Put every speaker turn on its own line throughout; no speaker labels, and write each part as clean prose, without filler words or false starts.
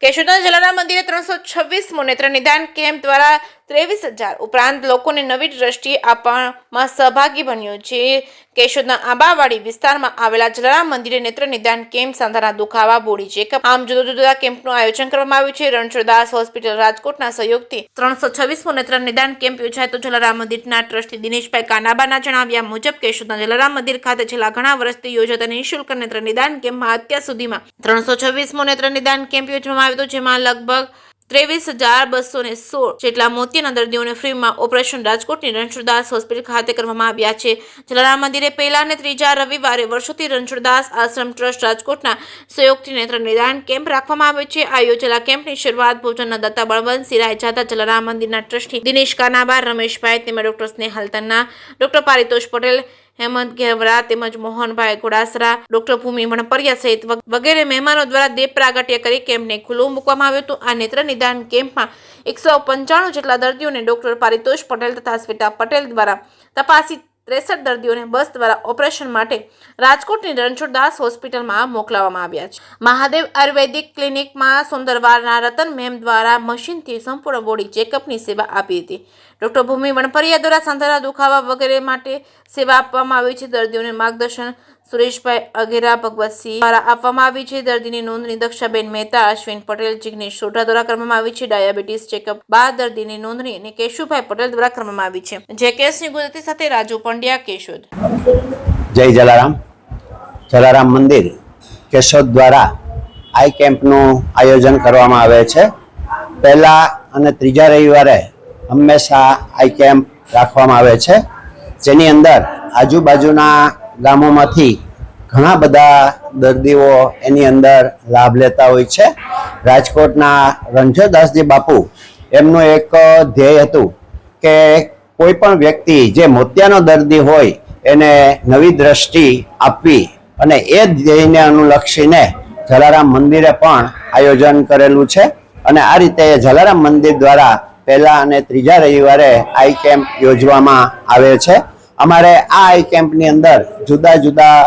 કેશોદના જલારામ મંદિરે 326મો નેત્ર નિદાન કેમ્પ દ્વારા 23,000 ઉપરાંત લોકોને નવી દ્રષ્ટિ આપવામાં સહભાગી બન્યો છે। કેશોદના આંબાવાડી વિસ્તારમાં આવેલા જલારામ મંદિરે નેત્ર નિદાન કેમ્પ સાંધાના દુખાવા, બોડી ચેકઅપ આમ જુદા જુદા કેમ્પનું આયોજન કરવામાં આવ્યું છે। રણછોડદાસ હોસ્પિટલ રાજકોટના સહયોગથી 326મો નેત્ર નિદાન કેમ્પ યોજાય તો જલારામ મંદિરના ટ્રસ્ટી દિનેશભાઈ કાનાબાના જણાવ્યા મુજબ કેશોદના જલારામ મંદિર ખાતે છેલ્લા ઘણા વર્ષથી યોજાતા નિઃશુલ્ક નેત્ર નિદાન કેમ્પમાં અત્યાર સુધીમાં 326મો નેત્ર નિદાન કેમ્પ યોજવામાં આવ્યો હતો, જેમાં લગભગ 23,216 જેટલા મોતિયાના દર્દીઓને ફ્રીમાં ઓપરેશન રાજકોટની રણછોડદાસ હોસ્પિટલ ખાતે કરવામાં આવ્યા છે। જલારામ મંદિરે પહેલા અને ત્રીજા રવિવારે વર્ષોથી રણછોડદાસ આશ્રમ ટ્રસ્ટ રાજકોટના સહયોગથી નેત્ર નિદાન કેમ્પ રાખવામાં આવે છે। આ યોજેલા કેમ્પની શરૂઆત ભોજનના દાતા બળવંતસિંહ રાયજાદા, જલારામ મંદિરના ટ્રસ્ટી દિનેશ કાનાબા, રમેશભાઈ તેમજ ડોક્ટર સ્નેહલ તન્ના, ડોક્ટર પારિતોષ પટેલ, હેમંત ઘેવરા તેમજ મોહનભાઈ ઘોડાસરા, ડોક્ટર ભૂમિ વણપરિયા સહિત વગેરે મહેમાનો દ્વારા દીપ પ્રાગટ્ય કરી કેમ્પને ખુલ્લું મૂકવામાં આવ્યું હતું। આ નેત્ર નિદાન કેમ્પમાં 195 જેટલા દર્દીઓને ડોક્ટર પારિતોષ પટેલ તથા શ્વેતા પટેલ દ્વારા તપાસી 63 દર્દીઓને બસ દ્વારા ઓપરેશન માટે રાજકોટની રણછોડદાસ હોસ્પિટલમાં મોકલવામાં આવ્યા છે। મહાદેવ આયુર્વેદિક ક્લિનિકમાં સોંદરવારના રતન મેમ દ્વારા મશીનથી સંપૂર્ણ બોડી ચેકઅપની સેવા આપી હતી। ડોક્ટર ભૂમિ વણપરિયા દ્વારા સાંધાના દુખાવા વગેરે માટે સેવા આપવામાં આવી છે। દર્દીઓને માર્ગદર્શન સુરેશભાઈ અઘેરા, ભગવતસિંહ દ્વારા આપવામાં આવી છે। દર્દીની નોંધણી દક્ષાબેન મહેતા, અશ્વિન પટેલ, જિગ્નેશ સોઢા દ્વારા કરવામાં આવી છે। ડાયાબિટીસ ચેકઅપ બાદ દર્દીની નોંધણી અને કેશુભાઈ પટેલ દ્વારા કરવામાં આવી છે। જેકેએસની ગુજરાતી સાથે રાજુ પંડ્યા, કેશોદ।
જય જલારામ। જલારામ મંદિર કેશોદ દ્વારા આઈ કેમ્પનું આયોજન કરવામાં આવે છે। પહેલા અને ત્રીજા રવિવારે હંમેશા આઈ કેમ્પ રાખવામાં આવે છે, જેની અંદર આજુબાજુના ગામોમાંથી ઘણા બધા દર્દીઓ એની અંદર લાભ લેતા હોય છે। રાજકોટના રણછોડદાસજી બાપુ એમનું એક ધ્યેય હતું કે કોઈ પણ વ્યક્તિ જે મોતિયાનો દર્દી હોય એને નવી દ્રષ્ટિ આપવી, અને એ ધ્યેયને અનુલક્ષીને જલારામ મંદિરે પણ આયોજન કરેલું છે। અને આ રીતે જલારામ મંદિર દ્વારા પહેલા અને ત્રીજા રવિવારે આઈ કેમ્પ યોજવામાં આવે છે। અમારે આ આઈ કેમ્પની અંદર જુદા જુદા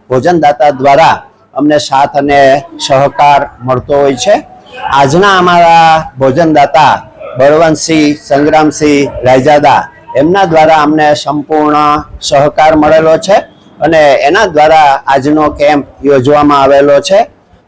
ભોજનદાતા દ્વારા અમને સાથ અને સહકાર મળતો હોય છે। આજના અમારા ભોજનદાતા બળવંતસિંહ, સંગ્રામસિંહ રાયજાદા એમના દ્વારા અમને સંપૂર્ણ સહકાર મળેલો છે, અને એના દ્વારા આજનો કેમ્પ યોજવામાં આવેલો છે।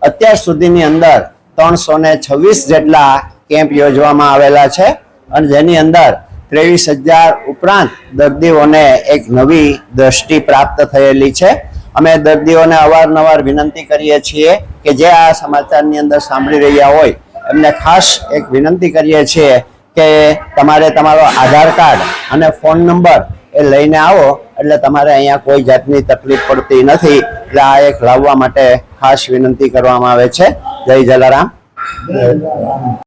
અત્યાર સુધીની અંદર 326 જેટલા કેમ્પ યોજવામાં આવેલા છે, અને જેની અંદર 23,000 ઉપરાંત દર્દીઓને એક નવી દ્રષ્ટિ પ્રાપ્ત થયેલી છે। અમે દર્દીઓને અવારનવાર વિનંતી કરીએ છીએ કે જે આ સમાચારની અંદર સાંભળી રહ્યા હોય એમને ખાસ એક વિનંતી કરીએ છીએ કે તમારે તમારો આધાર કાર્ડ અને ફોન નંબર એ લઈને આવો, એટલે તમારે અહીંયા કોઈ જાતની તકલીફ પડતી નથી। એટલે આ એક લાવવા માટે ખાસ વિનંતી કરવામાં આવે છે। જય જલારામ।